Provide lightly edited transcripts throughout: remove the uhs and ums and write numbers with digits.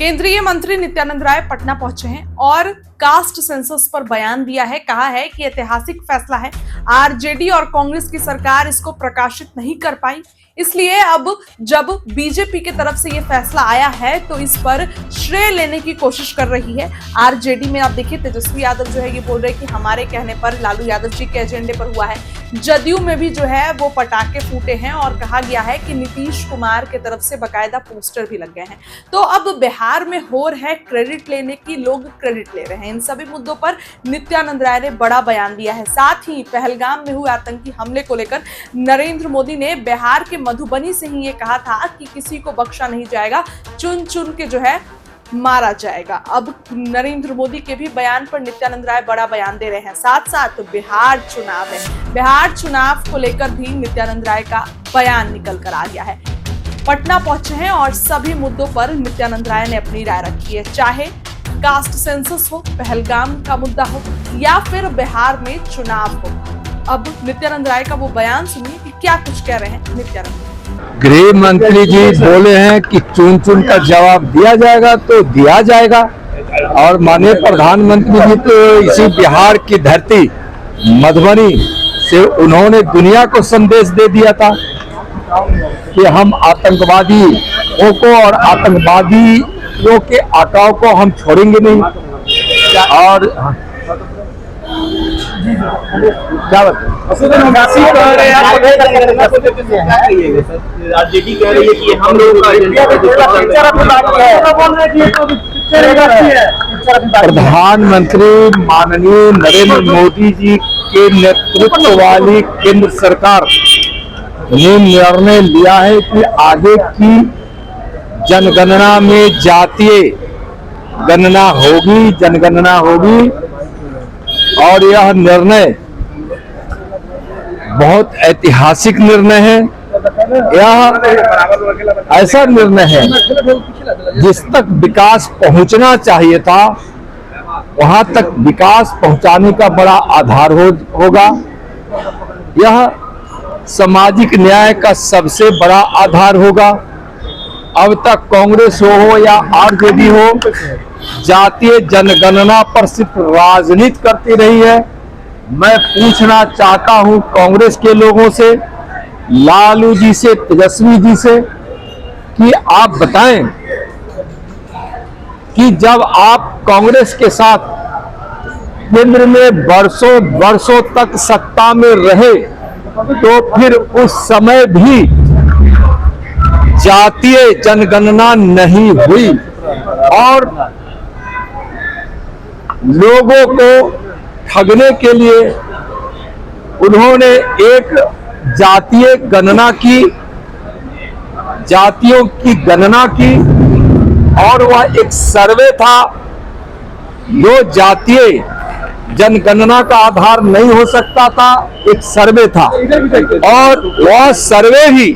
केंद्रीय मंत्री नित्यानंद राय पटना पहुंचे हैं और कास्ट सेंसस पर बयान दिया है। कहा है कि ऐतिहासिक फैसला है, आरजेडी और कांग्रेस की सरकार इसको प्रकाशित नहीं कर पाई, इसलिए अब जब बीजेपी की तरफ से ये फैसला आया है तो इस पर श्रेय लेने की कोशिश कर रही है आरजेडी में। आप देखिए तेजस्वी यादव जो है ये बोल रहे हैं कि हमारे कहने पर लालू यादव जी के एजेंडे पर हुआ है। जदयू में भी जो है वो पटाखे फूटे हैं और कहा गया है कि नीतीश कुमार की तरफ से बकायदा पोस्टर भी लग गए हैं। तो अब बिहार में हो रहा है क्रेडिट लेने की, लोग क्रेडिट ले रहे हैं। इन सभी मुद्दों पर नित्यानंद राय ने बड़ा बयान दिया है। साथ ही पहलगाम में हुए आतंकी हमले को लेकर नरेंद्र मोदी ने बिहार के मधुबनी से ही ये कहा था कि किसी को बख्शा नहीं जाएगा, चुन चुन के जो है मारा जाएगा। अब नरेंद्र मोदी के भी बयान पर नित्यानंद राय बड़ा बयान दे रहे हैं। साथ साथ बिहार चुनाव है, बिहार चुनाव को लेकर भी नित्यानंद राय का बयान निकल कर आ गया है। पटना पहुंचे हैं और सभी मुद्दों पर नित्यानंद राय ने अपनी राय रखी है, चाहे कास्ट सेंसस हो, पहलगाम का मुद्दा हो या फिर बिहार में चुनाव हो। अब नित्यानंद राय का वो बयान सुनिए कि क्या कुछ कह रहे हैं नित्यानंद। गृह मंत्री जी बोले हैं कि चुन चुन का जवाब दिया जाएगा तो दिया जाएगा, और माननीय प्रधानमंत्री जी तो इसी बिहार की धरती मधुबनी से उन्होंने दुनिया को संदेश दे दिया था कि हम आतंकवादियों को और आतंकवादियों के आकाओं को हम छोड़ेंगे नहीं। और क्या आरजेडी कह रही है कि हम लोग प्रधानमंत्री माननीय नरेंद्र मोदी जी के नेतृत्व वाली केंद्र सरकार ने निर्णय लिया है कि आगे की जनगणना में जातीय गणना होगी, जनगणना होगी, और यह निर्णय बहुत ऐतिहासिक निर्णय है। यह ऐसा निर्णय है जिस तक विकास पहुंचना चाहिए था वहां तक विकास पहुंचाने का बड़ा आधार होगा। यह सामाजिक न्याय का सबसे बड़ा आधार होगा। अब तक कांग्रेस हो या आरजेडी हो, जातीय जनगणना पर सिर्फ राजनीति करती रही है। मैं पूछना चाहता हूं कांग्रेस के लोगों से, लालू जी से, तेजस्वी जी से, कि आप बताएं कि जब आप कांग्रेस के साथ केंद्र में वर्षों तक सत्ता में रहे तो फिर उस समय भी जातीय जनगणना नहीं हुई और लोगों को ठगने के लिए उन्होंने एक जातीय गणना की, जातियों की गणना की, और वह एक सर्वे था जो जातीय जनगणना का आधार नहीं हो सकता था, एक सर्वे था, और वह सर्वे ही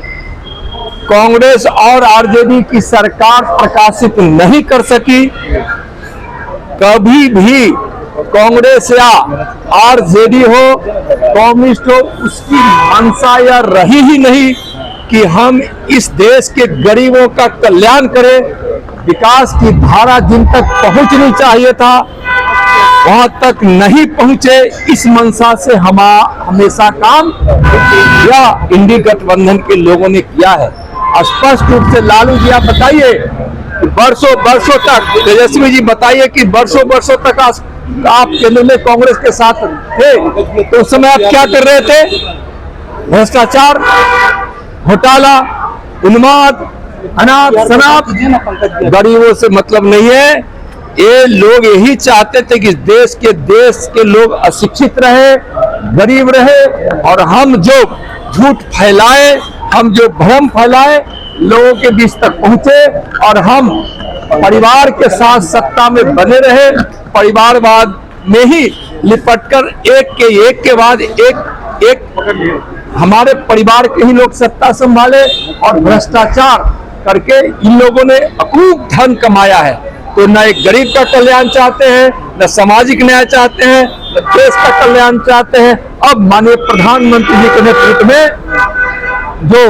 कांग्रेस और आरजेडी की सरकार प्रकाशित नहीं कर सकी। कभी भी कांग्रेस या आरजेडी हो, कम्युनिस्ट हो, उसकी मंशा या रही ही नहीं कि हम इस देश के गरीबों का कल्याण करें। विकास की धारा जिन तक पहुंचनी चाहिए था वहां तक नहीं पहुंचे। इस मंशा से हमेशा काम या इंडी गठबंधन के लोगों ने किया है। स्पष्ट रूप से लालू जी आप बताइए, वर्षों तक, तेजस्वी जी बताइए कि वर्षों तक आप केंद्र में कांग्रेस के साथ थे तो उस समय आप क्या कर रहे थे? भ्रष्टाचार, घोटाला, उन्माद, अनाप शनाप, गरीबों से मतलब नहीं है। ये लोग यही चाहते थे कि देश के लोग अशिक्षित रहे, गरीब रहे, और हम जो झूठ फैलाए, हम जो भ्रम फैलाए, लोगों के बीच तक पहुंचे और हम परिवार के साथ सत्ता में बने रहे। परिवारवाद में ही लिपटकर एक के बाद एक हमारे परिवार के ही लोग सत्ता संभाले और भ्रष्टाचार करके इन लोगों ने अकूत धन कमाया है। तो न एक गरीब का कल्याण चाहते हैं, न सामाजिक न्याय चाहते हैं, न देश का कल्याण चाहते हैं। अब माननीय प्रधानमंत्री जी के नेतृत्व में जो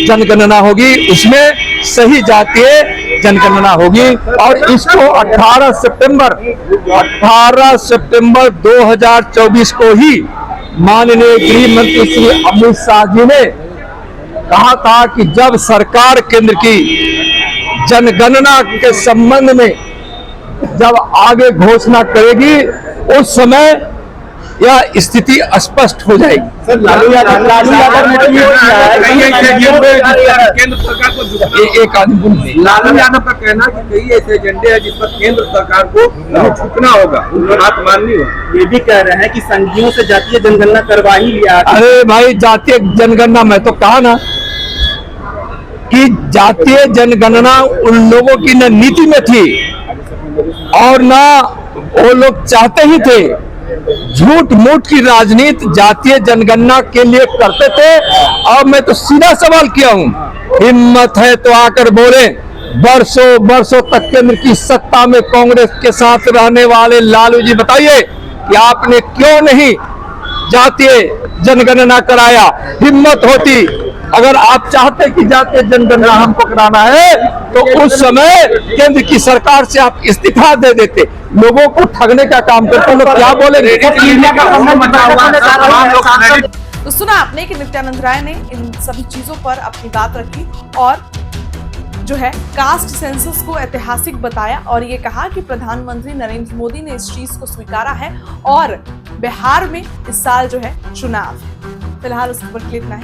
जनगणना होगी उसमें सही जातीय जनगणना होगी। और इसको 18 सितंबर 2024 को ही माननीय गृह मंत्री श्री अमित शाह जी ने कहा था कि जब सरकार केंद्र की जनगणना के संबंध में जब आगे घोषणा करेगी उस समय यह स्थिति स्पष्ट हो जाएगी। सर लालू यादव ने केंद्र सरकार को एक आदमी लालू यादव का कहना कि कई ऐसे एजेंडे हैं जिस पर केंद्र सरकार को झुकना होगा, हाथ माननी होगी। ये भी कह रहे हैं कि संघियों से जातीय जनगणना करवा ही लिया। अरे भाई, जातीय जनगणना मैं तो कहा ना कि जातीय जनगणना उन लोगों की न नीति में थी और ना वो लोग चाहते ही थे। झूठ मूठ की राजनीति जातीय जनगणना के लिए करते थे। अब मैं तो सीधा सवाल किया हूं, हिम्मत है तो आकर बोले। वर्षों तक केंद्र की सत्ता में कांग्रेस के साथ रहने वाले लालू जी, बताइए कि आपने क्यों नहीं जातीय जनगणना कराया? हिम्मत होती, अगर आप चाहते कि जातीय जनगणना हमको कराना है तो उस समय केंद्र की सरकार से आप इस्तीफा दे देते। लोगों को ठगने का काम करते लोग क्या बोलेंगे? तो सुना आपने कि नित्यानंद राय ने इन सभी चीजों पर अपनी बात रखी और जो है कास्ट सेंसस को ऐतिहासिक बताया और ये कहा कि प्रधानमंत्री नरेंद्र मोदी ने इस चीज को स्वीकारा है और बिहार में इस साल जो है चुनाव है। फिलहाल उस खबर के लिए इतना ही।